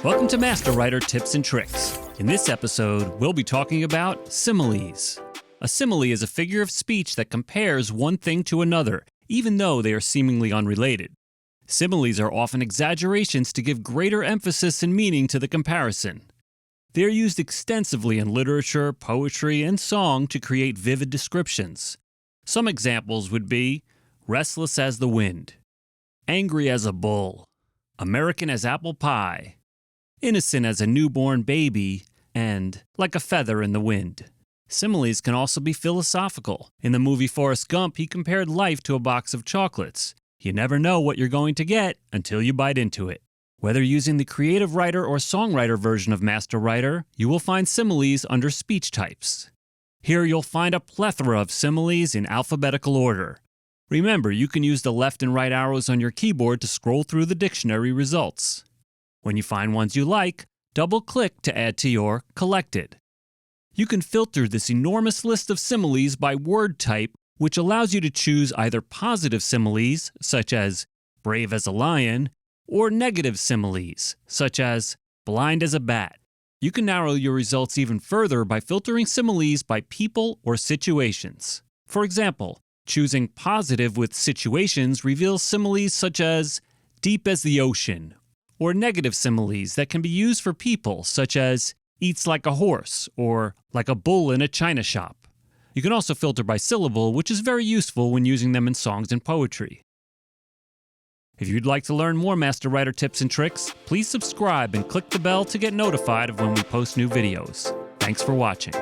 Welcome to MasterWriter Tips and Tricks. In this episode, we'll be talking about similes. A simile is a figure of speech that compares one thing to another, even though they are seemingly unrelated. Similes are often exaggerations to give greater emphasis and meaning to the comparison. They are used extensively in literature, poetry, and song to create vivid descriptions. Some examples would be restless as the wind, angry as a bull, American as apple pie, innocent as a newborn baby, and like a feather in the wind. Similes can also be philosophical. In the movie Forrest Gump, he compared life to a box of chocolates. You never know what you're going to get until you bite into it. Whether using the creative writer or songwriter version of MasterWriter, you will find similes under speech types. Here you'll find a plethora of similes in alphabetical order. Remember, you can use the left and right arrows on your keyboard to scroll through the dictionary results. When you find ones you like, double-click to add to your collected. You can filter this enormous list of similes by word type, which allows you to choose either positive similes, such as brave as a lion, or negative similes, such as blind as a bat. You can narrow your results even further by filtering similes by people or situations. For example, choosing positive with situations reveals similes such as deep as the ocean, or negative similes that can be used for people, such as eats like a horse or like a bull in a china shop. You can also filter by syllable, which is very useful when using them in songs and poetry. If you'd like to learn more MasterWriter tips and tricks, please subscribe and click the bell to get notified of when we post new videos. Thanks for watching.